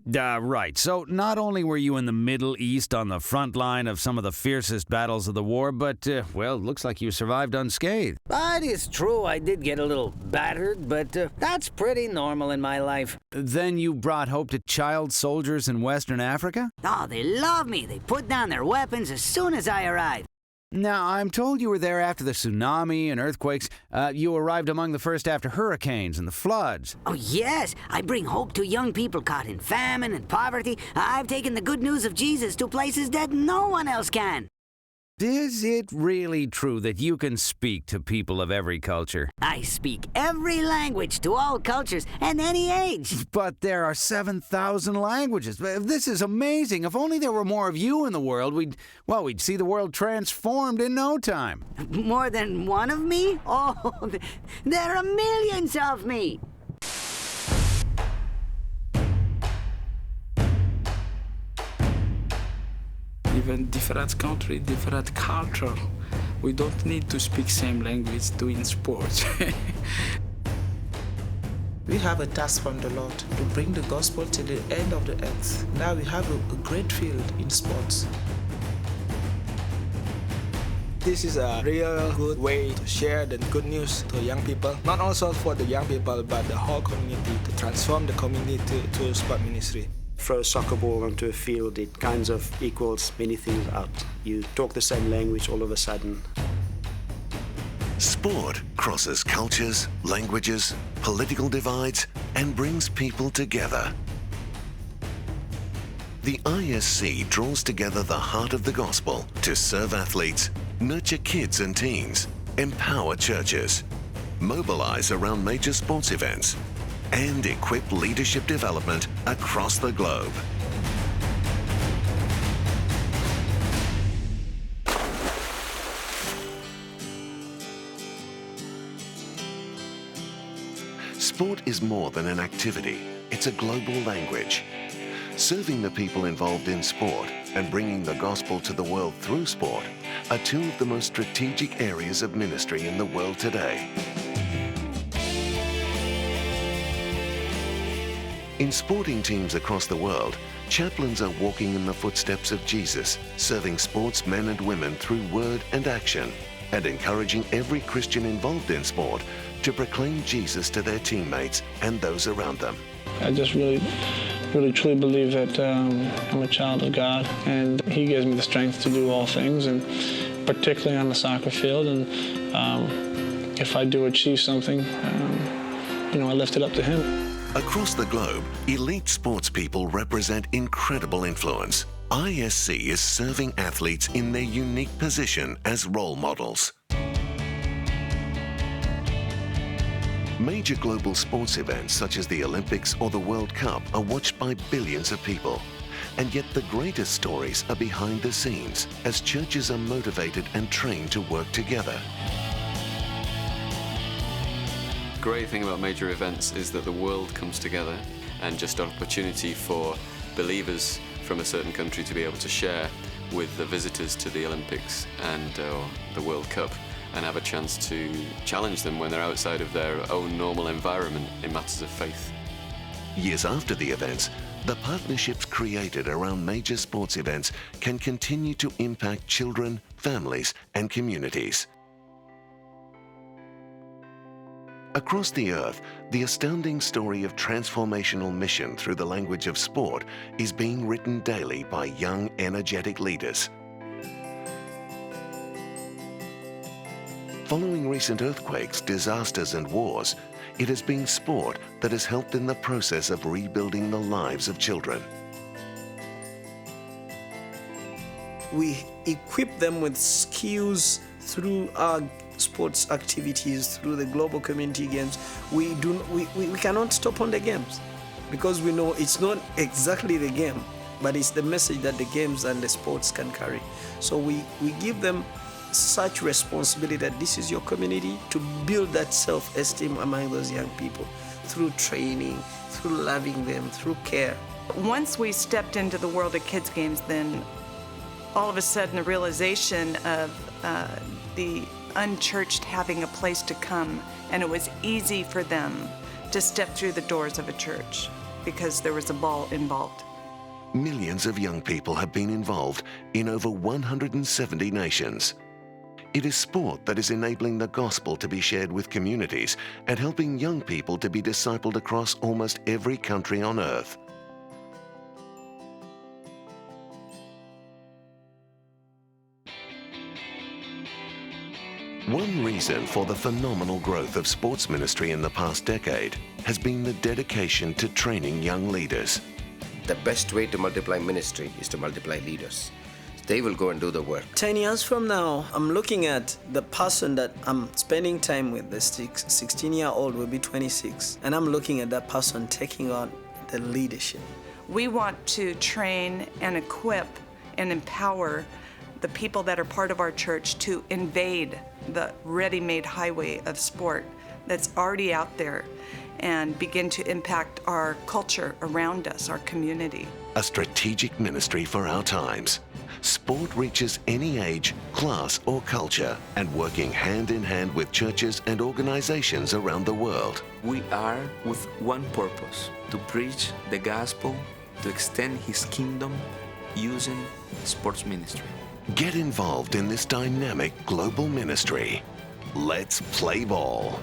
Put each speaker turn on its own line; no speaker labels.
Right. So not only were you in the Middle East on the front line of some of the fiercest battles of the war, but, well, looks like you survived unscathed.
But it's true, I did get a little battered, but that's pretty normal in my life.
Then you brought hope to child soldiers in Western Africa?
Oh, they love me. They put down their weapons as soon as I arrived.
Now, I'm told you were there after the tsunami and earthquakes. You arrived among the first after hurricanes and the floods.
Oh, yes. I bring hope to young people caught in famine and poverty. I've taken the good news of Jesus to places that no one else can.
Is it really true that you can speak to people of every culture?
I speak every language to all cultures and any age.
But there are 7,000 languages. This is amazing. If only there were more of you in the world, we'd see the world transformed in no time.
More than one of me? Oh, there are millions of me.
Even different country, different culture. We don't need to speak same language doing sports.
We have a task from the Lord to bring the gospel to the end of the earth. Now we have a great field in sports.
This is a real good way to share the good news to young people. Not also for the young people, but the whole community, to transform the community to sport ministry.
Throw a soccer ball onto a field, it kind of equals many things out. You talk the same language all of a sudden.
Sport crosses cultures, languages, political divides, and brings people together. The ISC draws together the heart of the gospel to serve athletes, nurture kids and teens, empower churches, mobilize around major sports events, and equip leadership development across the globe. Sport is more than an activity, it's a global language. Serving the people involved in sport and bringing the gospel to the world through sport are two of the most strategic areas of ministry in the world today. In sporting teams across the world, chaplains are walking in the footsteps of Jesus, serving sportsmen and women through word and action, and encouraging every Christian involved in sport to proclaim Jesus to their teammates and those around them.
I just really truly believe that I'm a child of God, and He gives me the strength to do all things, and particularly on the soccer field. And if I do achieve something, I lift it up to Him.
Across the globe, elite sports people represent incredible influence. ISC is serving athletes in their unique position as role models. Major global sports events such as the Olympics or the World Cup are watched by billions of people. And yet the greatest stories are behind the scenes as churches are motivated and trained to work together.
The great thing about major events is that the world comes together, and just an opportunity for believers from a certain country to be able to share with the visitors to the Olympics and the World Cup, and have a chance to challenge them when they're outside of their own normal environment in matters of faith.
Years after the events, the partnerships created around major sports events can continue to impact children, families, and communities. Across the earth, the astounding story of transformational mission through the language of sport is being written daily by young, energetic leaders. Following recent earthquakes, disasters, and wars, it has been sport that has helped in the process of rebuilding the lives of children.
We equip them with skills through our sports activities, through the global community games. We cannot stop on the games because we know it's not exactly the game, but it's the message that the games and the sports can carry. So we give them such responsibility that this is your community, to build that self-esteem among those young people through training, through loving them, through care.
Once we stepped into the world of kids games, then all of a sudden the realization of the unchurched having a place to come, and it was easy for them to step through the doors of a church. because there was a ball involved.
Millions of young people have been involved in over 170 nations. It is sport that is enabling the gospel to be shared with communities and helping young people to be discipled across almost every country on earth. One reason for the phenomenal growth of sports ministry in the past decade has been the dedication to training young leaders.
The best way to multiply ministry is to multiply leaders. They will go and do the work.
10 years from now, I'm looking at the person that I'm spending time with. The 16-year-old will be 26. And I'm looking at that person taking on the leadership.
We want to train and equip and empower the people that are part of our church to invade the ready-made highway of sport that's already out there and begin to impact our culture around us, our community.
A strategic ministry for our times. Sport reaches any age, class, or culture, and working hand in hand with churches and organizations around the world.
We are with one purpose: to preach the gospel, to extend His kingdom using sports ministry.
Get involved in this dynamic global ministry. Let's play ball.